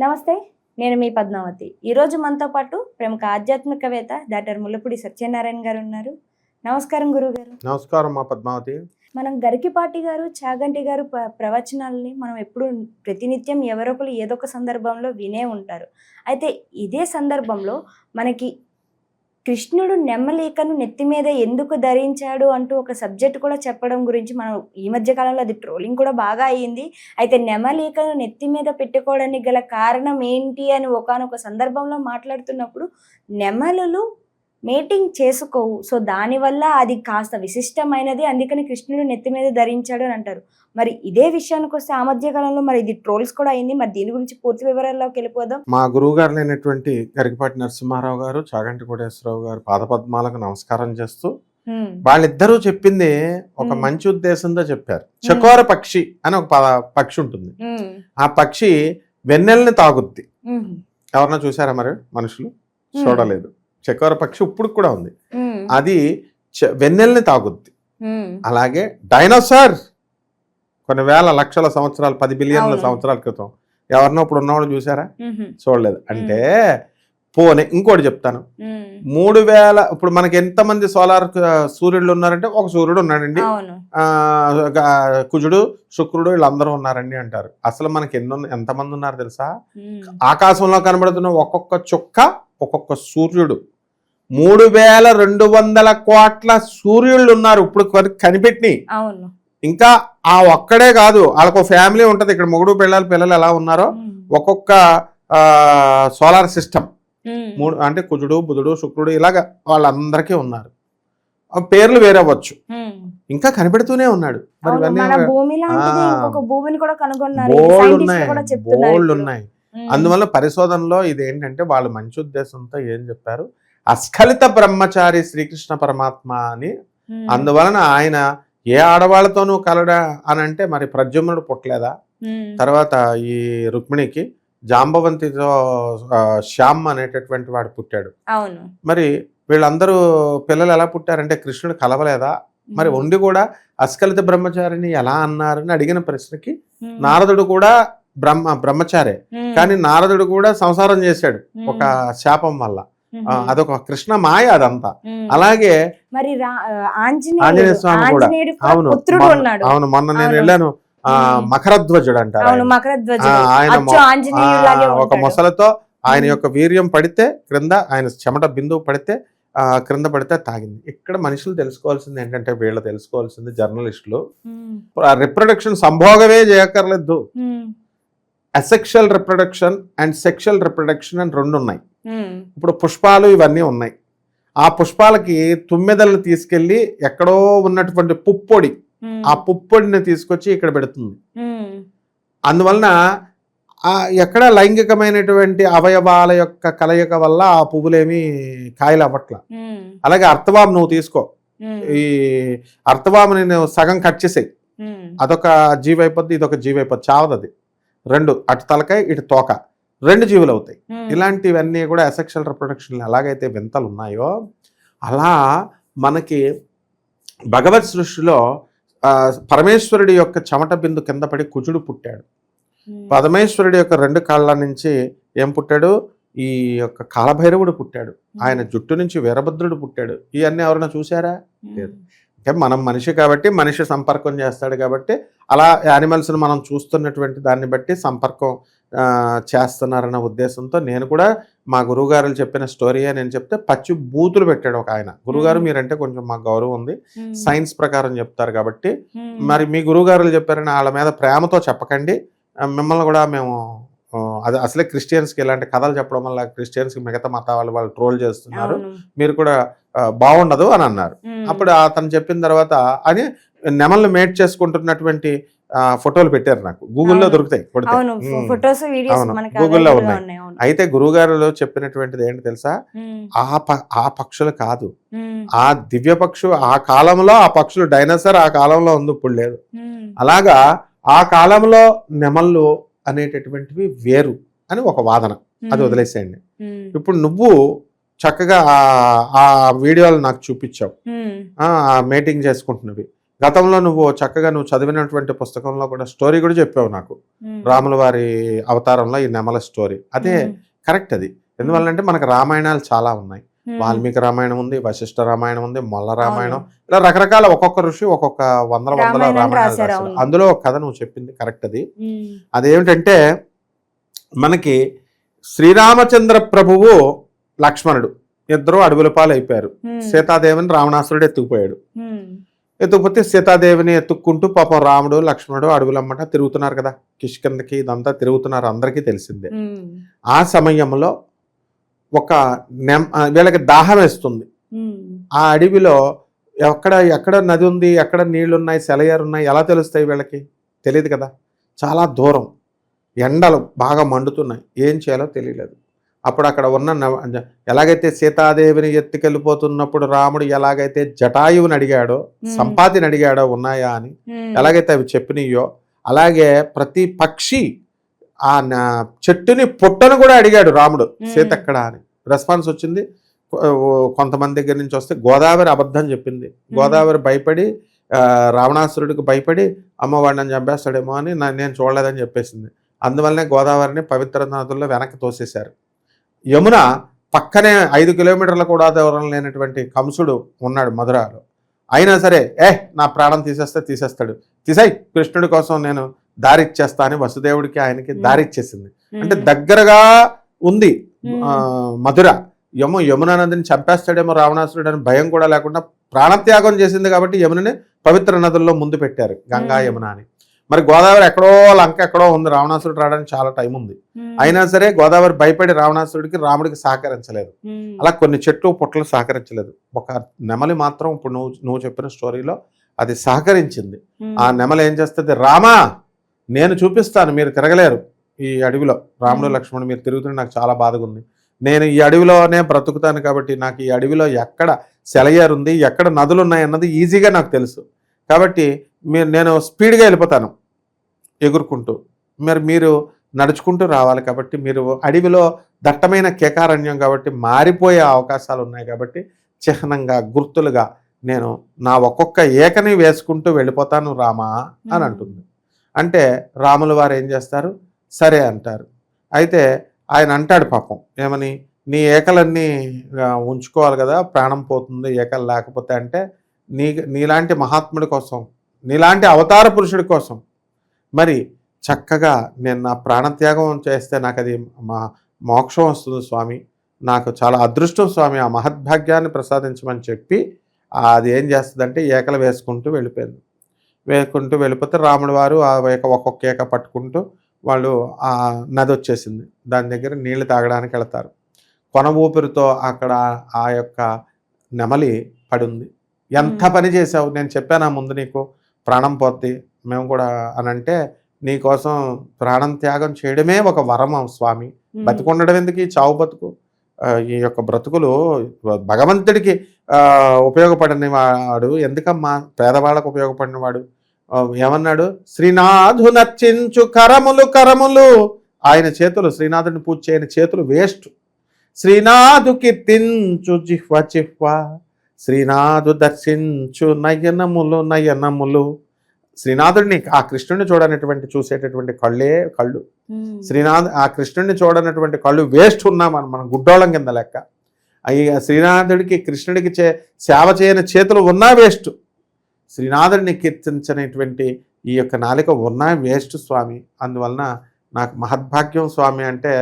నమస్తే, నేను మీ పద్మావతి. ఈరోజు మనతో పాటు ప్రముఖ ఆధ్యాత్మికవేత్త డాక్టర్ ముల్లపూడి సత్యనారాయణ గారు ఉన్నారు. నమస్కారం గురుగారు. నమస్కారం మా పద్మావతి. మనం గరికిపాటి గారు, చాగంటి గారు ప్రవచనాలని మనం ఎప్పుడు ప్రతినిత్యం ఎవరొకరు ఏదో ఒక సందర్భంలో వినే ఉంటారు. అయితే ఇదే సందర్భంలో మనకి కృష్ణుడు నెమలికను నెత్తి మీద ఎందుకు ధరించాడు అంటూ ఒక సబ్జెక్ట్ కూడా చెప్పడం గురించి మనం ఈ మధ్య కాలంలో అది ట్రోలింగ్ కూడా బాగా అయ్యింది. అయితే నెమలికను నెత్తి మీద పెట్టుకోవడానికి గల కారణం ఏంటి అని ఒకానొక సందర్భంలో మాట్లాడుతున్నప్పుడు నెమలులు మేటింగ్ చేసుకోవు, సో దానివల్ల అది కాస్త విశిష్టమైనది, అందుకని కృష్ణుడు నెత్తి మీద ధరించాడు అని అంటారు. మరి ఇదే విషయానికి వస్తే ఆ మధ్య కాలంలో మరి ఇది ట్రోల్స్ కూడా అయింది. మరి దీని గురించి పూర్తి వివరాల్లోకి వెళ్ళిపోదాం. మా గురువు గారులైనటువంటి గరికపాటి నరసింహారావు గారు, చాగంటి కోటేశ్వరరావు గారు పాదపద్మాలకు నమస్కారం చేస్తూ వాళ్ళిద్దరూ చెప్పింది ఒక మంచి ఉద్దేశంతో చెప్పారు. చకోర పక్షి అని ఒక పక్షి ఉంటుంది. ఆ పక్షి వెన్నెల్ని తాగుద్ది. ఎవరన్నా చూసారా? మరి మనుషులు చూడలేదు. చకోర పక్షి ఇప్పుడు కూడా ఉంది. అది వెన్నెల్ని తాగుద్ది. అలాగే డైనోసార్ కొన్ని వేల లక్షల సంవత్సరాలు, 10 బిలియన్ల సంవత్సరాల క్రితం ఎవరినో ఇప్పుడు ఉన్నవాళ్ళు చూసారా? చూడలేదు. అంటే పోనీ ఇంకోటి చెప్తాను. 3000 ఇప్పుడు మనకి ఎంతమంది సూర్యుడు ఉన్నారంటే ఒక సూర్యుడు ఉన్నాడండి, కుజుడు, శుక్రుడు, వీళ్ళందరూ ఉన్నారండి అంటారు. అసలు మనకి ఎంతమంది ఉన్నారు తెలుసా? ఆకాశంలో కనబడుతున్న ఒక్కొక్క చుక్క ఒక్కొక్క సూర్యుడు 3200 కోట్ల సూర్యుళ్ళు ఉన్నారు ఇప్పుడు కనిపెట్టి. ఇంకా ఆ ఒక్కడే కాదు, వాళ్ళకు ఫ్యామిలీ ఉంటది. ఇక్కడ మొగుడు పిల్లలు ఎలా ఉన్నారో ఒక్కొక్క సోలార్ సిస్టమ్ 3 అంటే కుజుడు, బుధుడు, శుక్రుడు ఇలాగా వాళ్ళందరికీ ఉన్నారు. పేర్లు వేరే అవ్వచ్చు, ఇంకా కనిపెడుతూనే ఉన్నాడు. బోల్డ్ ఉన్నాయి. అందువల్ల పరిశోధనలో ఇది ఏంటంటే వాళ్ళు మంచి ఉద్దేశంతో ఏం చెప్పారు, అస్ఖలిత బ్రహ్మచారి శ్రీకృష్ణ పరమాత్మ అని. అందువలన ఆయన ఏ ఆడవాళ్లతోనూ కలడా అని అంటే మరి ప్రద్యుమ్నుడు పుట్టలేదా? తర్వాత ఈ రుక్మిణికి జాంబవంతితో శ్యామ్ అనేటటువంటి వాడు పుట్టాడు. మరి వీళ్ళందరూ పిల్లలు ఎలా పుట్టారంటే కృష్ణుడు కలవలేదా? మరి ఉండి కూడా అస్ఖలిత బ్రహ్మచారిని ఎలా అన్నారని అడిగిన ప్రశ్నకి నారదుడు కూడా బ్రహ్మచారే, కానీ నారదుడు కూడా సంసారం చేశాడు ఒక శాపం వల్ల. అదొక కృష్ణ మాయ అదంతా. అలాగే ఆంజనేయ స్వామి కూడా అవును మొన్న నేను వెళ్ళాను. మకరధ్వజుడు అంటారు. ఆయన ఒక మొసలతో ఆయన యొక్క వీర్యం పడితే క్రింద, ఆయన చెమట బిందువు పడితే క్రింద పడితే తాగింది. ఇక్కడ మనుషులు తెలుసుకోవాల్సింది ఏంటంటే, వీళ్ళు తెలుసుకోవాల్సింది జర్నలిస్టులు రిప్రొడక్షన్ సంభోగమే చేయక్కర్లేదు. Asexual reproduction and sexual reproduction అని 2 ఉన్నాయి. ఇప్పుడు పుష్పాలు ఇవన్నీ ఉన్నాయి. ఆ పుష్పాలకి తుమ్మెదలను తీసుకెళ్లి ఎక్కడో ఉన్నటువంటి పుప్పొడి, ఆ పుప్పొడిని తీసుకొచ్చి ఇక్కడ పెడుతుంది. అందువలన ఎక్కడ లైంగికమైనటువంటి అవయవాల యొక్క కలయిక వల్ల ఆ పువ్వులేమి కాయలు అవ్వట్ల. అలాగే అర్థవాము నువ్వు తీసుకో, ఈ అర్థవాముని నువ్వు సగం కట్ చేసేయి, అదొక జీవి అయిపోద్ది, ఇదొక జీవి అయిపోద్ది, చావదది. 2 అటు తలకాయ ఇటు తోక 2 జీవులు అవుతాయి. ఇలాంటివన్నీ కూడా అసెక్షువల్ రిప్రొడక్షన్ ఎలాగైతే వింతలు ఉన్నాయో అలా మనకి భగవత్ సృష్టిలో పరమేశ్వరుడి యొక్క చెమట బిందు కింద పడి కుజుడు పుట్టాడు. పరమేశ్వరుడి యొక్క 2 కాళ్ళ నుంచి ఏం పుట్టాడు? ఈ యొక్క కాలభైరవుడు పుట్టాడు. ఆయన జుట్టు నుంచి వీరభద్రుడు పుట్టాడు. ఇవన్నీ ఎవరైనా చూసారా? లేదు. అంటే మనం మనిషి కాబట్టి మనిషి సంపర్కం చేస్తాడు కాబట్టి అలా యానిమల్స్ని మనం చూస్తున్నటువంటి దాన్ని బట్టి సంపర్కం చేస్తున్నారన్న ఉద్దేశంతో నేను కూడా మా గురువుగారులు చెప్పిన స్టోరీయే నేను చెప్తే పచ్చి బూతులు పెట్టాడు ఒక ఆయన. గురుగారు మీరంటే కొంచెం మాకు గౌరవం ఉంది, సైన్స్ ప్రకారం చెప్తారు కాబట్టి మరి మీ గురువుగారులు చెప్పారని వాళ్ళ మీద ప్రేమతో చెప్పకండి, మిమ్మల్ని కూడా మేము అది అసలే క్రిస్టియన్స్కి ఇలాంటి కథలు చెప్పడం వల్ల క్రిస్టియన్స్కి మిగతా మత వాళ్ళు ట్రోల్ చేస్తున్నారు, మీరు కూడా బాగుండదు అని అన్నారు. అప్పుడు అతను చెప్పిన తర్వాత అని నెమల్ని మేట్ చేసుకుంటున్నటువంటి ఫోటోలు పెట్టారు. నాకు గూగుల్లో దొరుకుతాయి, గూగుల్లో ఉన్నాయి. అయితే గురువుగారులో చెప్పినటువంటిది ఏంటి తెలుసా? ఆ పక్షులు కాదు, ఆ దివ్య పక్షు ఆ కాలంలో ఆ పక్షులు డైనోసార్ ఆ కాలంలో ఉంది, ఇప్పుడు లేదు. అలాగా ఆ కాలంలో నెమళ్ళు అనేటటువంటివి వేరు అని ఒక వాదన, అది వదిలేసేయండి. ఇప్పుడు నువ్వు చక్కగా ఆ వీడియోలు నాకు చూపించావు, ఆ మేటింగ్ చేసుకుంటున్నవి. గతంలో నువ్వు చక్కగా నువ్వు చదివినటువంటి పుస్తకంలో కూడా స్టోరీ కూడా చెప్పావు నాకు, రాముల వారి అవతారంలో ఈ నెమల స్టోరీ. అదే కరెక్ట్. అది ఎందువల్లంటే మనకు రామాయణాలు చాలా ఉన్నాయి. వాల్మీకి రామాయణం ఉంది, వశిష్ఠ రామాయణం ఉంది, మొల్ల రామాయణం, ఇలా రకరకాల ఒక్కొక్క ఋషి ఒక్కొక్క వందల రామాయణాలు రాశారు. అందులో ఒక కథ నువ్వు చెప్పింది కరెక్ట్. అదేమిటంటే మనకి శ్రీరామచంద్ర ప్రభువు లక్ష్మణుడు ఇద్దరు అడవుల పాలు అయిపోయారు. సీతాదేవిని రావణాసురుడు ఎత్తుకుపోయాడు. ఎత్తుకుపోతే సీతాదేవిని ఎత్తుక్కుంటూ పాపం రాముడు లక్ష్మణుడు అడవులమ్మట తిరుగుతున్నారు కదా, కిష్కిందకి ఇదంతా తిరుగుతున్నారు, అందరికీ తెలిసిందే. ఆ సమయంలో ఒక వీళ్ళకి దాహం వేస్తుంది. ఆ అడవిలో ఎక్కడ నది ఉంది, ఎక్కడ నీళ్లున్నాయి, సెలయేరు ఉన్నాయి, ఎలా తెలుస్తాయి వీళ్ళకి? తెలియదు కదా. చాలా దూరం, ఎండలు బాగా మండుతున్నాయి, ఏం చేయాలో తెలియలేదు. అప్పుడు అక్కడ ఉన్న ఎలాగైతే సీతాదేవిని ఎత్తుకెళ్ళిపోతున్నప్పుడు రాముడు ఎలాగైతే జటాయువుని అడిగాడో, సంపాతిని అడిగాడో ఉన్నాయా అని, ఎలాగైతే అవి చెప్పినాయో, అలాగే ప్రతి పక్షి ఆ చెట్టుని పుట్టను కూడా అడిగాడు రాముడు, సీత ఎక్కడ అని. రెస్పాన్స్ వచ్చింది. కొంతమంది దగ్గర నుంచి వస్తే గోదావరి అబద్ధం చెప్పింది. గోదావరి భయపడి రావణాసురుడికి భయపడి అమ్మవాడిని చంపేస్తాడేమో అని నేను చూడలేదని చెప్పేసింది. అందువల్లనే గోదావరిని పవిత్ర నదుల్లో వెనక్కి తోసేశారు. యమున పక్కనే 5 కిలోమీటర్ల కూడా దూరం లేనటువంటి కంసుడు ఉన్నాడు మధురాలో. అయినా సరే నా ప్రాణం తీసేస్తాడు, తీసేయ్, కృష్ణుడి కోసం నేను దారిచ్చేస్తా అని వసుదేవుడికి ఆయనకి దారిచ్చేసింది. అంటే దగ్గరగా ఉంది మధుర. యమునా నదిని చంపేస్తాడేమో రావణాసురుడు అని భయం కూడా లేకుండా ప్రాణత్యాగం చేసింది కాబట్టి యమునని పవిత్ర నదుల్లో ముందు పెట్టారు, గంగా యమున అని. మరి గోదావరి ఎక్కడో, లంక ఎక్కడో ఉంది, రావణాసురుడు రావడానికి చాలా టైం ఉంది. అయినా సరే గోదావరి భయపడి రావణాసురుడికి రాముడికి సహకరించలేదు. అలా కొన్ని చెట్లు పుట్టలు సహకరించలేదు. ఒక నెమలి మాత్రం ఇప్పుడు నువ్వు చెప్పిన స్టోరీలో అది సహకరించింది. ఆ నెమలి ఏం చేస్తుంది, రామా నేను చూపిస్తాను, మీరు తిరగలేరు ఈ అడవిలో, రాముడు లక్ష్మణుడు మీరు తిరుగుతుంటే నాకు చాలా బాధగా ఉంది, నేను ఈ అడవిలోనే బ్రతుకుతాను కాబట్టి నాకు ఈ అడవిలో ఎక్కడ సెలయేరు ఉంది, ఎక్కడ నదులు ఉన్నాయన్నది ఈజీగా నాకు తెలుసు, కాబట్టి నేను స్పీడ్గా వెళ్ళిపోతాను ఎగురుకుంటూ, మీరు నడుచుకుంటూ రావాలి, కాబట్టి మీరు అడవిలో దట్టమైన కేకారణ్యం కాబట్టి మారిపోయే అవకాశాలు ఉన్నాయి, కాబట్టి చిహ్నంగా గుర్తులుగా నేను నా ఒక్కొక్క ఏకని వేసుకుంటూ వెళ్ళిపోతాను రామా అని అంటుంది. అంటే రాముల వారు ఏం చేస్తారు, సరే అంటారు. అయితే ఆయన అంటాడు పాపం ఏమని, నీ ఏకలన్నీ ఉంచుకోవాలి కదా, ప్రాణం పోతుంది ఏకలు లేకపోతే, అంటే నీలాంటి మహాత్ముడి కోసం, నీలాంటి అవతార పురుషుడి కోసం మరి చక్కగా నేను నా ప్రాణత్యాగం చేస్తే నాకు అది మోక్షం వస్తుంది స్వామి, నాకు చాలా అదృష్టం స్వామి, ఆ మహద్భాగ్యాన్ని ప్రసాదించమని చెప్పి అది ఏం చేస్తుందంటే ఏకలు వేసుకుంటూ వెళ్ళిపోతే రాముడు వారు ఆ ఒక్కొక్క ఏక పట్టుకుంటూ వాళ్ళు ఆ నది వచ్చేసింది, దాని దగ్గర నీళ్లు తాగడానికి వెళతారు. కొన ఊపిరితో అక్కడ ఆ యొక్క నెమలి పడుంది. ఎంత పని చేసావు, నేను చెప్పాను ముందు నీకు ప్రాణం పోద్ది మేము కూడా అని, అంటే నీకోసం ప్రాణం త్యాగం చేయడమే ఒక వరం స్వామి, బతికొండడం ఎందుకు, ఈ చావు బతుకు, ఈ యొక్క బ్రతుకులు భగవంతుడికి ఉపయోగపడిన వాడు ఎందుకమ్మా, పేదవాళ్ళకు ఉపయోగపడిన వాడు. ఏమన్నాడు, శ్రీనాథు నర్చించు కరములు, ఆయన చేతులు, శ్రీనాథుడిని పూజ చేయని చేతులు వేస్ట్. శ్రీనాథు కీర్తించు జిహ్వ, శ్రీనాథు దర్శించు నయనములు. శ్రీనాథుడిని, ఆ కృష్ణుడిని చూసేటటువంటి కళ్ళు, ఆ కృష్ణుడిని చూడనటువంటి కళ్ళు వేస్ట్ ఉన్నాం మనం గుడ్డోళం కింద లెక్క. శ్రీనాథుడికి కృష్ణుడికి సేవ చేయని చేతులు ఉన్నా వేస్ట్, శ్రీనాథుడిని కీర్తించనటువంటి ఈ యొక్క నాలిక ఉన్నా వేస్ట్ స్వామి. అందువలన నాకు మహద్భాగ్యం స్వామి అంటే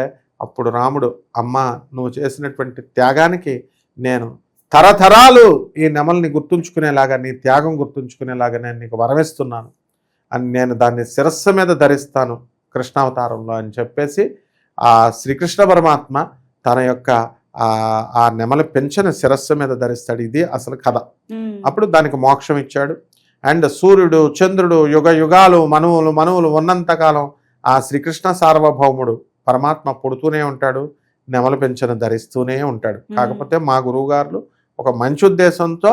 అప్పుడు రాముడు, అమ్మ నువ్వు చేసినటువంటి త్యాగానికి నేను తరతరాలు ఈ నెమల్ని గుర్తుంచుకునేలాగా, నీ త్యాగం గుర్తుంచుకునేలాగా నేను నీకు వరమిస్తున్నాను అని, నేను దాన్ని శిరస్సు మీద ధరిస్తాను కృష్ణావతారంలో అని చెప్పేసి ఆ శ్రీకృష్ణ పరమాత్మ తన యొక్క ఆ నెమలి పెంచని శిరస్సు మీద ధరిస్తాడు. ఇది అసలు కథ. అప్పుడు దానికి మోక్షం ఇచ్చాడు. అండ్ సూర్యుడు చంద్రుడు యుగ యుగాలు మనువులు ఉన్నంతకాలం ఆ శ్రీకృష్ణ సార్వభౌముడు పరమాత్మ పుడుతూనే ఉంటాడు, నెమలి పెంచను ధరిస్తూనే ఉంటాడు. కాకపోతే మా గురువుగారులు ఒక మంచి ఉద్దేశంతో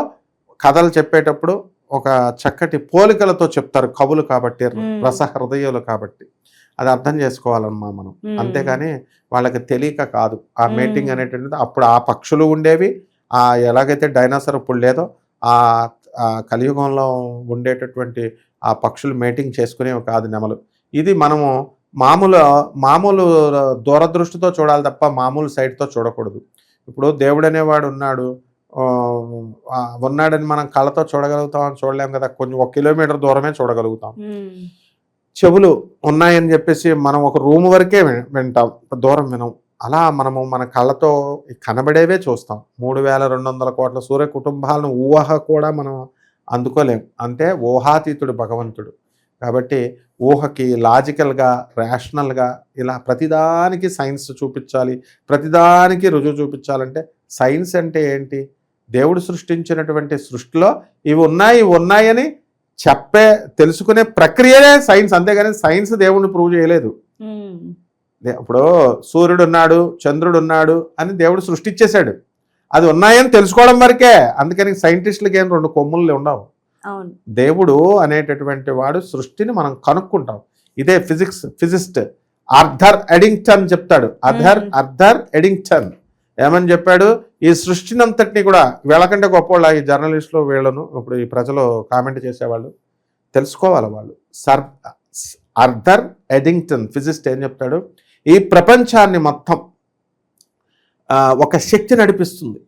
కథలు చెప్పేటప్పుడు ఒక చక్కటి పోలికలతో చెప్తారు, కవులు కాబట్టి, రసహృదయులు కాబట్టి, అది అర్థం చేసుకోవాలమ్మా మనం. అంతేగాని వాళ్ళకి తెలియక కాదు. ఆ మేటింగ్ అనేటువంటిది అప్పుడు ఆ పక్షులు ఉండేవి, ఆ ఎలాగైతే డైనోసార్ ఇప్పుడు లేదో ఆ కలియుగంలో ఉండేటటువంటి ఆ పక్షులు మేటింగ్ చేసుకునేవి కాదు నెమలు. ఇది మనము మామూలు దూరదృష్టితో చూడాలి తప్ప మామూలు సైట్తో చూడకూడదు. ఇప్పుడు దేవుడు అనేవాడు ఉన్నాడని మనం కళ్ళతో చూడగలుగుతామని చూడలేం కదా, కొంచెం 1 కిలోమీటర్ దూరమే చూడగలుగుతాం. చెవులు ఉన్నాయని చెప్పేసి మనం ఒక రూమ్ వరకే వింటాం, దూరం వినం. అలా మనము మన కళ్ళతో కనబడేవే చూస్తాం. 3200 కోట్ల సూర్య కుటుంబాలను ఊహ కూడా మనం అందుకోలేం. అంటే ఊహాతీతుడు భగవంతుడు. కాబట్టి ఊహకి లాజికల్గా, రేషనల్గా ఇలా ప్రతిదానికి సైన్స్ చూపించాలి, ప్రతిదానికి రుజువు చూపించాలంటే సైన్స్ అంటే ఏంటి? దేవుడు సృష్టించినటువంటి సృష్టిలో ఇవి ఉన్నాయని తెలుసుకునే ప్రక్రియనే సైన్స్. అంతేగాని సైన్స్ దేవుడిని ప్రూవ్ చేయలేదు. ఇప్పుడు సూర్యుడు ఉన్నాడు, చంద్రుడు ఉన్నాడు అని దేవుడు సృష్టించేశాడు. అది ఉన్నాయని తెలుసుకోవడం వరకే. అందుకని సైంటిస్టులకి ఏం 2 కొమ్ములు ఉండవు. దేవుడు అనేటటువంటి వాడు సృష్టిని మనం కనుక్కుంటాం. ఇదే ఫిజిస్ట్ ఆర్థర్ ఎడింగ్టన్ చెప్తాడు. ఆర్థర్ ఎడింగ్టన్ ఏమని చెప్పాడు? ఈ సృష్టిని అంతటినీ కూడా వీళ్ళకంటే గొప్పవాళ్ళ ఈ జర్నలిస్టులు, వీళ్ళను ఇప్పుడు ఈ ప్రజలు కామెంట్ చేసేవాళ్ళు తెలుసుకోవాలి. వాళ్ళు ఆర్థర్ ఎడింగ్టన్ ఫిజిస్ట్ ఏం చెప్తాడు? ఈ ప్రపంచాన్ని మొత్తం ఒక శక్తి నడిపిస్తుంది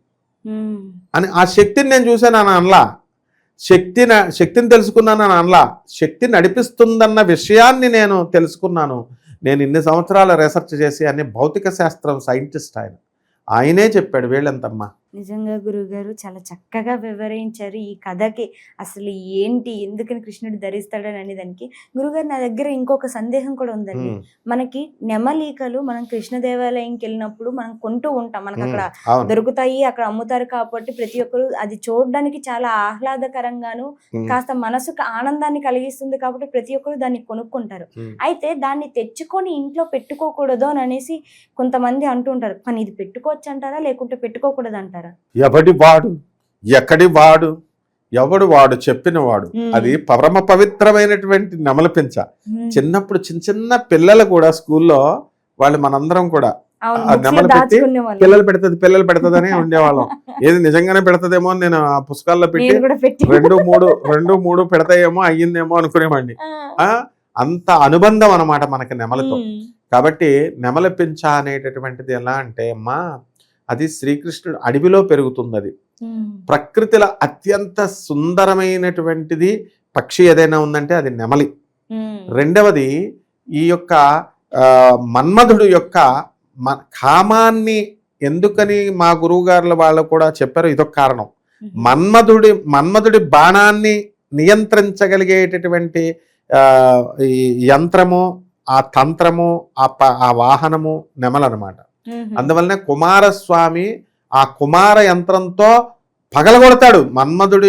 అని. ఆ శక్తిని నేను చూశాను అని అనలా, శక్తిని తెలుసుకున్నాను అని అనలా, శక్తి నడిపిస్తుందన్న విషయాన్ని నేను తెలుసుకున్నాను. నేను ఇన్ని సంవత్సరాల రీసెర్చ్ చేసి అన్ని భౌతిక శాస్త్రం సైంటిస్ట్ ఆయనే చెప్పాడు. వీళ్ళంతమ్మా. నిజంగా గురువుగారు చాలా చక్కగా వివరించారు ఈ కథకి అసలు ఏంటి, ఎందుకని కృష్ణుడు ధరిస్తాడని అనేదానికి. గురుగారు, నా దగ్గర ఇంకొక సందేహం కూడా ఉందండి. మనకి నెమలీకలు మనం కృష్ణ దేవాలయంకి వెళ్ళినప్పుడు మనం కొంటూ ఉంటాం, మనకు అక్కడ దొరుకుతాయి, అక్కడ అమ్ముతారు. కాబట్టి ప్రతి ఒక్కరు అది చూడడానికి చాలా ఆహ్లాదకరంగాను కాస్త మనసుకు ఆనందాన్ని కలిగిస్తుంది. కాబట్టి ప్రతి ఒక్కరు దాన్ని కొనుక్కుంటారు. అయితే దాన్ని తెచ్చుకొని ఇంట్లో పెట్టుకోకూడదు అని అనేసి కొంతమంది అంటుంటారు. కానీ ఇది పెట్టుకోవచ్చు అంటారా, లేకుంటే పెట్టుకోకూడదు అంటారా? ఎవడి వాడు, ఎక్కడి వాడు, ఎవడు వాడు చెప్పిన వాడు. అది పరమ పవిత్రమైనటువంటి నెమలి పించ. చిన్నప్పుడు చిన్న పిల్లలు కూడా స్కూల్లో వాళ్ళు మనందరం కూడా నెమలి పెట్టి పిల్లలు పెడతదని ఉండేవాళ్ళం. ఏది నిజంగానే పెడతదేమో అని నేను ఆ పుస్తకాల్లో పెట్టి 2-3 పెడతాయేమో అయ్యిందేమో అనుకునేవాడిని. అంత అనుబంధం అన్నమాట మనకి నెమలితో. కాబట్టి నెమలి పించ అనేటటువంటిది ఎలా అంటే అమ్మా, అది శ్రీకృష్ణుడు అడవిలో పెరుగుతుంది. అది ప్రకృతిలో అత్యంత సుందరమైనటువంటిది పక్షి ఏదైనా ఉందంటే అది నెమలి. రెండవది, ఈ యొక్క మన్మధుడు యొక్క కామాన్ని ఎందుకని మా గురువు గారుల వాళ్ళు కూడా చెప్పారు, ఇదొక కారణం. మన్మధుడి బాణాన్ని నియంత్రించగలిగేటటువంటి ఈ యంత్రము, ఆ తంత్రము, ఆ వాహనము నెమలనమాట. అందువల్లనే కుమారస్వామి ఆ కుమార యంత్రంతో పగలగొడతాడు మన్మధుడు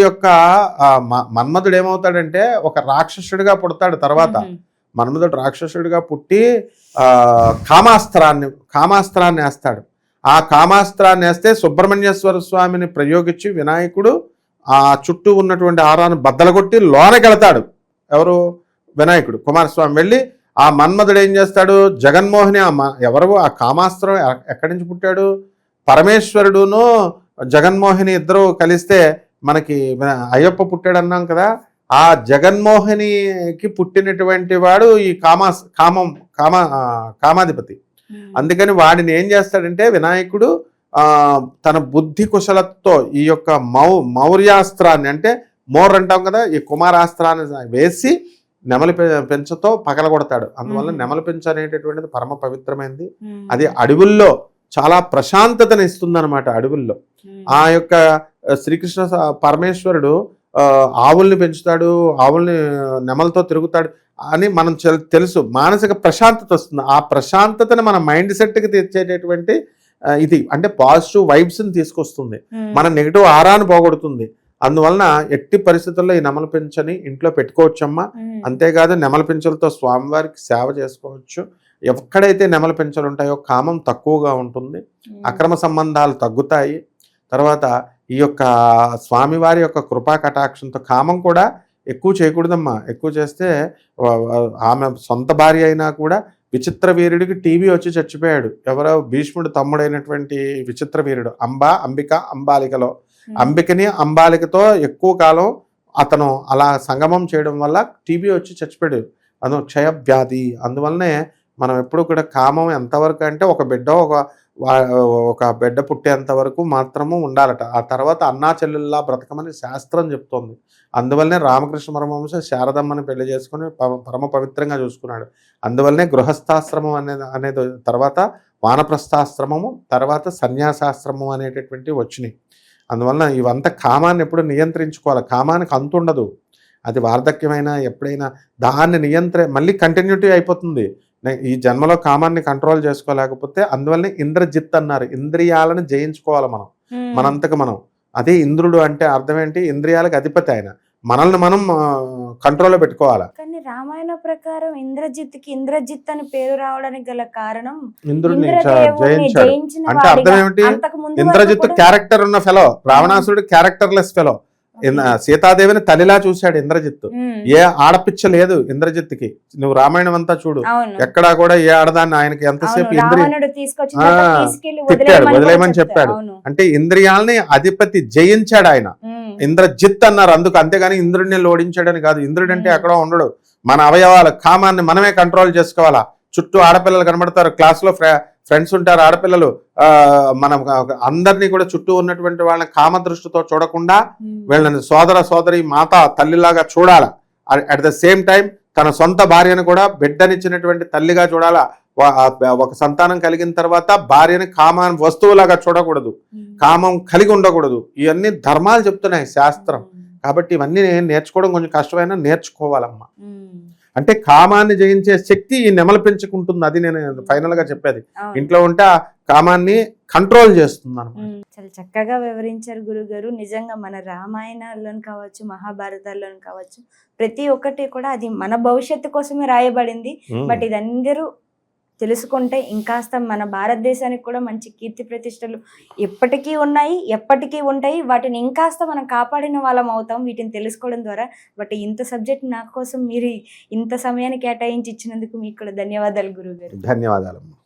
ఏమవుతాడంటే ఒక రాక్షసుడిగా పుడతాడు. తర్వాత మన్మధుడు రాక్షసుడిగా పుట్టి కామాస్త్రాన్ని వేస్తాడు. ఆ కామాస్త్రాన్ని వేస్తే సుబ్రహ్మణ్యేశ్వర స్వామిని ప్రయోగించి వినాయకుడు ఆ చుట్టూ ఉన్నటువంటి ఆరాన్ని బద్దలగొట్టి లోనకెళ్తాడు. ఎవరు? వినాయకుడు. కుమారస్వామి వెళ్ళి ఆ మన్మధుడు ఏం చేస్తాడు? జగన్మోహిని ఎవరు ఆ కామాస్త్రం ఎక్కడి నుంచి పుట్టాడు? పరమేశ్వరుడును జగన్మోహిని ఇద్దరు కలిస్తే మనకి అయ్యప్ప పుట్టాడు అన్నాం కదా. ఆ జగన్మోహినికి పుట్టినటువంటి వాడు ఈ కామాధిపతి. అందుకని వాడిని ఏం చేస్తాడంటే వినాయకుడు తన బుద్ధి కుశలతో ఈ యొక్క మౌర్యాస్త్రాన్ని, అంటే మోర్ అంటాం కదా, ఈ కుమారాస్త్రాన్ని వేసి నెమలి పెంచతో పగలగొడతాడు. అందువల్ల నెమలి పెంచ అనేటటువంటిది పరమ పవిత్రమైనది. అది అడవుల్లో చాలా ప్రశాంతతను ఇస్తుంది అనమాట. అడవుల్లో ఆ యొక్క శ్రీకృష్ణ పరమేశ్వరుడు ఆవుల్ని పెంచుతాడు, ఆవుల్ని నెమలతో తిరుగుతాడు అని మనం తెలుసు. మానసిక ప్రశాంతత వస్తుంది. ఆ ప్రశాంతతను మన మైండ్ సెట్కి తెచ్చేటటువంటి ఇది అంటే పాజిటివ్ వైబ్స్ని తీసుకొస్తుంది, మన నెగిటివ్ ఆరాను పోగొడుతుంది. అందువలన ఎట్టి పరిస్థితుల్లో ఈ నెమలి పింఛని ఇంట్లో పెట్టుకోవచ్చమ్మా. అంతేకాదు నెమలి పింఛలతో స్వామివారికి సేవ చేసుకోవచ్చు. ఎక్కడైతే నెమలి పింఛలు ఉంటాయో కామం తక్కువగా ఉంటుంది, అక్రమ సంబంధాలు తగ్గుతాయి. తర్వాత ఈ యొక్క స్వామివారి యొక్క కృపా కటాక్షంతో కామం కూడా ఎక్కువ చేయకూడదమ్మా. ఎక్కువ చేస్తే ఆమె సొంత భార్య అయినా కూడా విచిత్ర వీరుడికి టీవీ వచ్చి చచ్చిపోయాడు. ఎవరో భీష్ముడు తమ్ముడైనటువంటి విచిత్ర వీరుడు అంబిక అంబాలికలో అంబికని అంబాలికతో ఎక్కువ కాలం అతను అలా సంగమం చేయడం వల్ల టీబీ వచ్చి చచ్చిపోయాడు. అదో క్షయ వ్యాధి. అందువల్లనే మనం ఎప్పుడు కూడా కామం ఎంతవరకు అంటే ఒక బిడ్డ పుట్టేంత వరకు మాత్రము ఉండాలట. ఆ తర్వాత అన్నా చెల్లెల్లా బ్రతకమని శాస్త్రం చెప్తోంది. అందువల్లనే రామకృష్ణ పరమహంస శారదమ్మని పెళ్లి చేసుకుని పరమ పవిత్రంగా చూసుకున్నాడు. అందువల్లనే గృహస్థాశ్రమం అనేది తర్వాత వానప్రస్థాశ్రమము, తర్వాత సన్యాసాశ్రమం అనేటటువంటివి వచ్చినాయి. అందువలన ఇవంతా కామాన్ని ఎప్పుడు నియంత్రించుకోవాలి. కామానికి అంతు ఉండదు. అది వార్ధక్యమైనా ఎప్పుడైనా దాన్ని మళ్ళీ కంటిన్యూటీ అయిపోతుంది. ఈ జన్మలో కామాన్ని కంట్రోల్ చేసుకోలేకపోతే అందువల్లనే ఇంద్రజిత్ అన్నారు. ఇంద్రియాలను జయించుకోవాలి మనం, మనంతకు మనం. అదే ఇంద్రుడు అంటే అర్థం ఏంటి? ఇంద్రియాలకు అధిపతి ఆయన. మనల్ని మనం కంట్రోల్లో పెట్టుకోవాలి. కానీ రామాయణ ప్రకారం ఇంద్రజిత్ అని పేరు రావడానికి గల కారణం ఇంద్రుడిని ఇంద్రదేవుని జయించాడు జయించిన అంటే అర్థం వాడిగా. ఏమిటి? అంతకు ముందు ఇంద్రజిత్ వరకు కూడా- క్యారెక్టర్ ఉన్న ఫెలో, రావణాసురుడు క్యారెక్టర్లెస్ ఫెలో. సీతాదేవిని తల్లిలా చూశాడు ఇంద్రజిత్. ఏ ఆడపిచ్చ లేదు ఇంద్రజిత్కి. నువ్వు రామాయణం అంతా చూడు, అవును. ఎక్కడా కూడా ఏ ఆడదాన్ని ఆయనకి ఎంతసేపు రావణుడు తీసుకొచ్చి తీసుకెళ్లి తిప్పాడు, వదిలేయమని వదిలేయమని కూడా చెప్పాడు. అవును. అంటే ఇంద్రియాలని అధిపతి జయించాడు ఆయన. ఇంద్రజిత్ అన్నారు అందుకు, అంతేగాని ఇంద్రుడిని ఓడించాడని కాదు. ఇంద్రుడు అంటే ఎక్కడో ఉండడు. మన అవయవాల కామాన్ని మనమే కంట్రోల్ చేసుకోవాలా. చుట్టూ ఆడపిల్లలు కనబడతారు, క్లాస్లో ఫ్రెండ్స్ ఉంటారు ఆడపిల్లలు. మనం అందరినీ కూడా చుట్టూ ఉన్నటువంటి వాళ్ళని కామ దృష్టితో చూడకుండా వీళ్ళని సోదరి మాత తల్లిలాగా చూడాలా. అట్ ద సేమ్ టైం తన సొంత భార్యను కూడా బిడ్డనిచ్చినటువంటి తల్లిగా చూడాలా. ఒక సంతానం కలిగిన తర్వాత భార్యని వస్తువులాగా చూడకూడదు, కామం కలిగి ఉండకూడదు. ఇవన్నీ ధర్మాలు చెప్తున్నాయి శాస్త్రం. కాబట్టి ఇవన్నీ నేర్చుకోవడం కొంచెం కష్టమైనా నేర్చుకోవాలమ్మా. అంటే కామాన్ని జయించే శక్తి ఈ నెమలు పెంచుకుంటుంది. అది నేను ఫైనల్ గా చెప్పేది. ఇంట్లో ఉంటే ఆ కామాన్ని కంట్రోల్ చేస్తుంది అన్నమాట. చాలా చక్కగా వివరించారు గురుగారు. నిజంగా మన రామాయణాల్లోని కావచ్చు, మహాభారతాల్లోని కావచ్చు, ప్రతి ఒక్కటి కూడా అది మన భవిష్యత్తు కోసమే రాయబడింది. బట్ ఇది అందరూ తెలుసుకుంటే ఇంకాస్త మన భారతదేశానికి కూడా మంచి కీర్తి ప్రతిష్టలు ఎప్పటికీ ఉన్నాయి, ఎప్పటికీ ఉంటాయి. వాటిని ఇంకాస్త మనం కాపాడిన వాళ్ళం అవుతాం వీటిని తెలుసుకోవడం ద్వారా. బట్ ఇంత సబ్జెక్ట్ నా కోసం మీరు ఇంత సమయాన్ని కేటాయించి ఇచ్చినందుకు మీకు కూడా ధన్యవాదాలు గురుగారు. ధన్యవాదాలు.